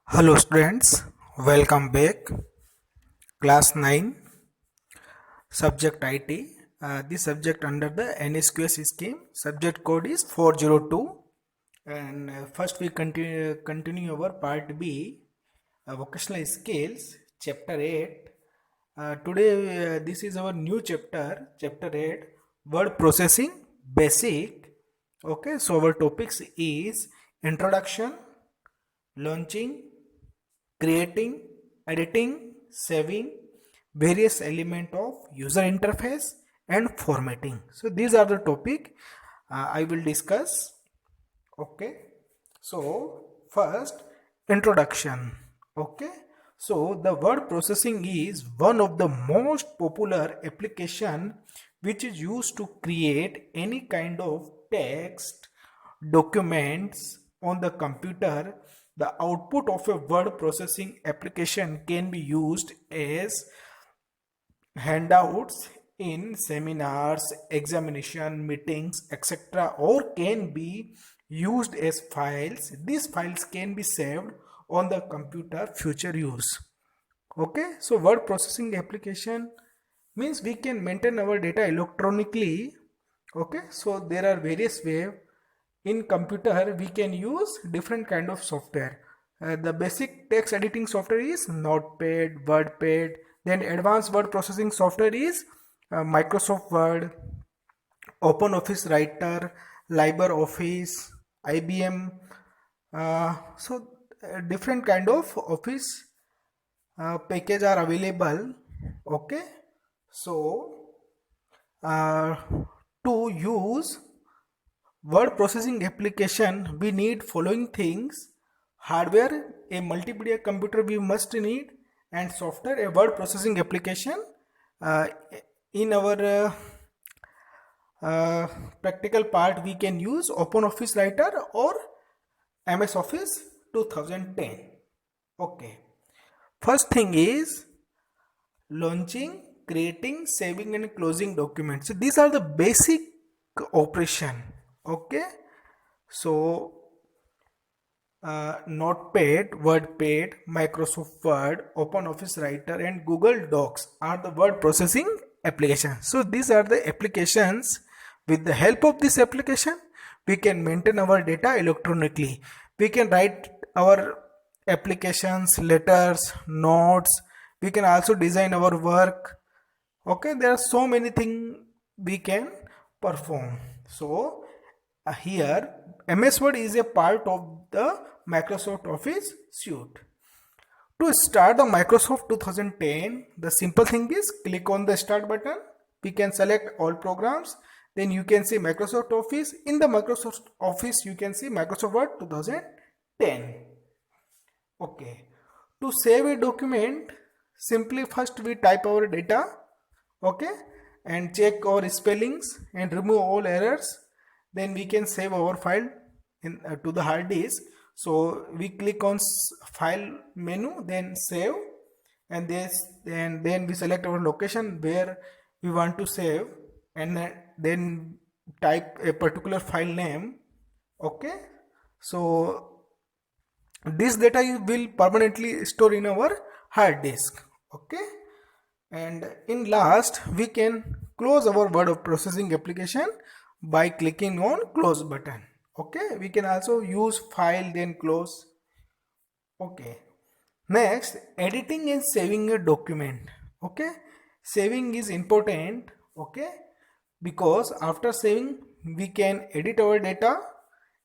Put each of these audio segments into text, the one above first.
Hello students, welcome back. Class 9, subject IT. This subject under the NSQS scheme. Subject code is 402. And first we continue our part B, vocational skills, chapter 8. Today this is our new chapter, chapter 8, word processing basic. Okay, so our topics is introduction, launching, creating, editing, saving, various element of user interface and formatting. So these are the topic I will discuss. Okay, so first introduction. Okay, so the word processing is one of the most popular application which is used to create any kind of text documents on the computer. The output of a word processing application can be used as handouts in seminars, examination, meetings, etc., or can be used as files. These files can be saved on the computer future use. Okay, so word processing application means we can maintain our data electronically. Okay, so there are various ways. In computer we can use different kind of software. The basic text editing software is Notepad, WordPad. Then advanced word processing software is Microsoft Word, OpenOffice Writer, LibreOffice, IBM. Different kind of office package are available. Okay, so uh, to use word processing application we need following things: hardware, a multimedia computer we must need, and software, a word processing application. uh, in our uh, practical part we can use OpenOffice Writer or MS Office 2010. Okay, first thing is launching, creating, saving and closing documents. So these are the basic operation. Okay, so Notepad, WordPad, Microsoft Word, OpenOffice Writer and Google Docs are the word processing applications. So these are the applications. With the help of this application we can maintain our data electronically. We can write our applications, letters, notes. We can also design our work. Okay, there are so many things we can perform. So here MS Word is a part of the Microsoft Office suite. To start the Microsoft 2010, the simple thing is click on the start button. We can select all programs. Then you can see Microsoft Office. In the Microsoft Office you can see Microsoft Word 2010. Okay, to save a document, simply first we type our data. Okay, and check our spellings and remove all errors. Then we can save our file in to the hard disk. So we click on file menu, then save, and then we select our location where we want to save, and then type a particular file name. Okay, so this data will permanently store in our hard disk. Okay, and in last we can close our word processing application by clicking on close button. Okay, we can also use file then close. Okay, next editing and saving a document. Okay, saving is important. Okay, because after saving we can edit our data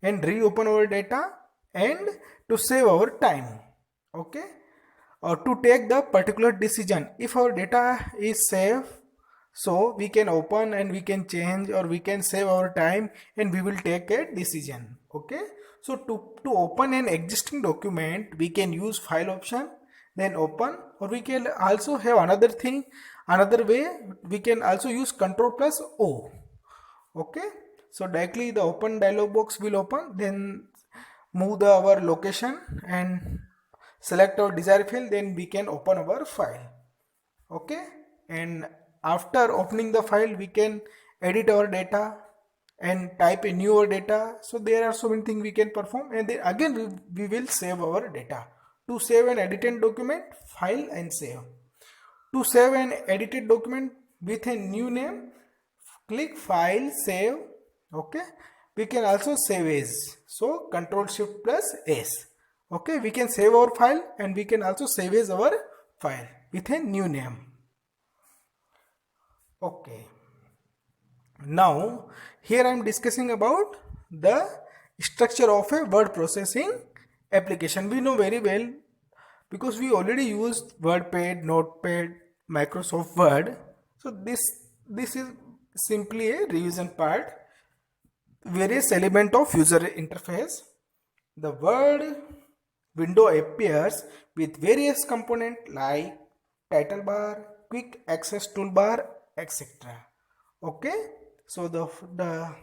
and reopen our data and to save our time. Okay, or to take the particular decision. If our data is safe, so we can open and we can change or we can save our time and we will take a decision. Okay, so to open an existing document we can use file option, then open, or we can also have another thing, another way we can also use control plus O. Okay, so directly the open dialog box will open, then move our location and select our desired field, then we can open our file. Okay, and after opening the file we can edit our data and type in newer data. So there are so many things we can perform, and then again we will save our data To save an edited document, file and save. To save an edited document with a new name, click file, save. Okay, we can also save as, so Control Shift plus S. Okay, we can save our file and we can also save as our file with a new name. Okay, now here I am discussing about the structure of a word processing application. We know very well because we already used WordPad, Notepad, Microsoft Word. So this is simply a revision part. Various element of user interface. The word window appears with various components like title bar, quick access toolbar, etc. Okay, so the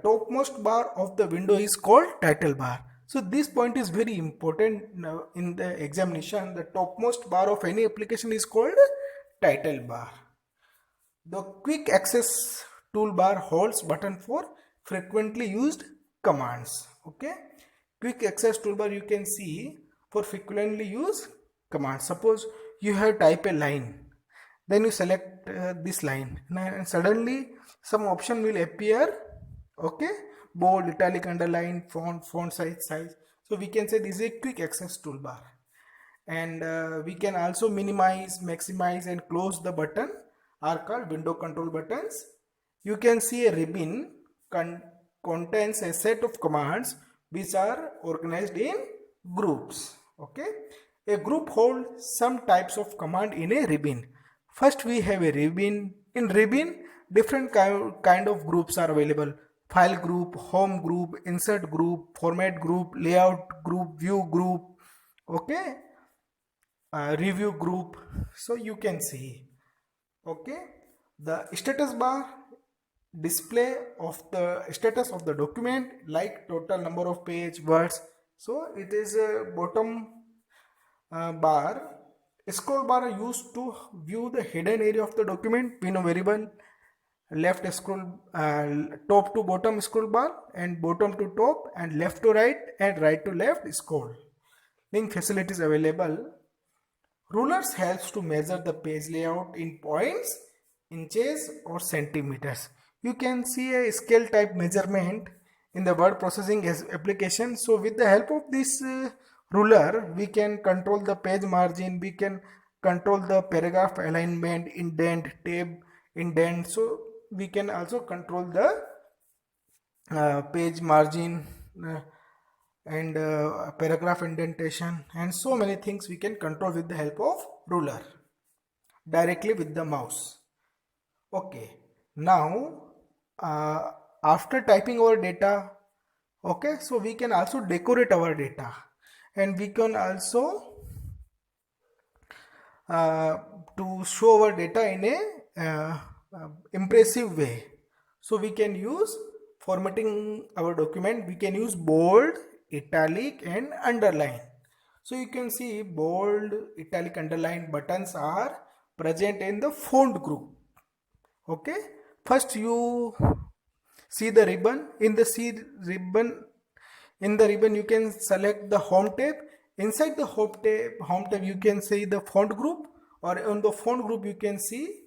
topmost bar of the window is called title bar. So this point is very important now in the examination. The topmost bar of any application is called title bar. The quick access toolbar holds button for frequently used commands. Okay, quick access toolbar you can see for frequently used commands. Suppose you have type a line, then you select this line and suddenly some option will appear. Okay, bold, italic, underline, font size. So we can say this is a quick access toolbar. And we can also minimize, maximize and close the button are called window control buttons. You can see a ribbon contains a set of commands which are organized in groups. Okay, a group holds some types of command in a ribbon. First we have a ribbon. In ribbon, different kind of groups are available: file group, home group, insert group, format group, layout group, view group. Okay, review group. So you can see. Okay, the status bar display of the status of the document, like total number of page, words. So it is a bottom bar. Scroll bar are used to view the hidden area of the document. We know very well. Left scroll, top to bottom scroll bar, and bottom to top, and left to right, and right to left scroll. Link facilities available. Rulers helps to measure the page layout in points, inches or centimeters. You can see a scale type measurement in the word processing application. So with the help of this ruler, we can control the page margin, we can control the paragraph alignment, indent, tab indent. So we can also control the page margin and paragraph indentation, and so many things we can control with the help of ruler directly with the mouse. Okay, now after typing our data, okay, so we can also decorate our data, and we can also to show our data in a impressive way. So we can use formatting our document. We can use bold, italic and underline. So you can see bold, italic, underline buttons are present in the font group. Okay, first you see the ribbon. In the ribbon you can select the home tab. Inside the home tab you can see the font group, or on the font group you can see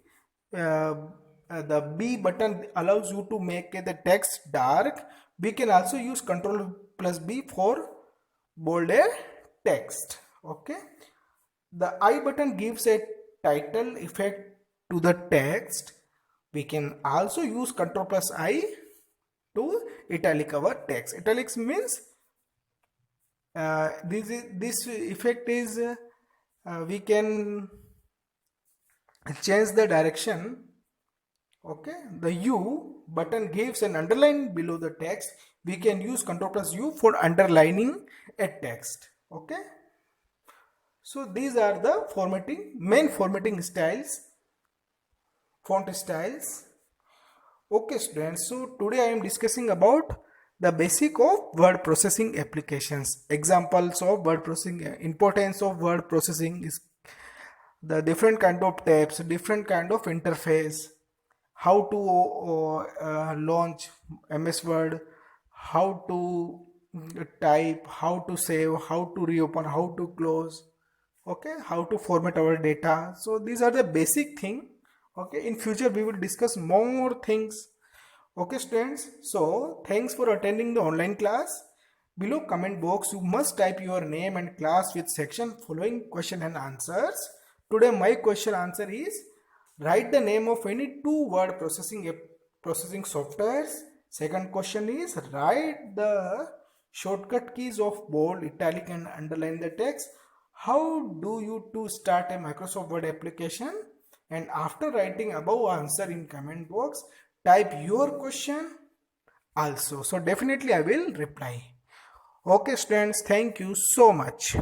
the B button allows you to make the text dark. We can also use Ctrl plus B for bolder text. Okay, the I button gives a title effect to the text. We can also use Ctrl plus I to italic our text. Italics means this effect is we can change the direction. Okay, the U button gives an underline below the text. We can use Ctrl plus U for underlining a text. Okay, so these are the main formatting styles, font styles. Okay students, so today I am discussing about the basic of word processing applications, examples of word processing, importance of word processing is the different kind of tabs, different kind of interface, how to launch MS Word, how to type, how to save, how to reopen, how to close, okay, how to format our data. So these are the basic thing. Okay, in future we will discuss more things. Okay students, so thanks for attending the online class. Below comment box you must type your name and class with section following question and answers. Today my question answer is, write the name of any two word processing softwares. Second question is, write the shortcut keys of bold, italic and underline the text. How do you to start a Microsoft Word application? And after writing above answer in comment box, type your question also. So definitely I will reply. Okay students, thank you so much.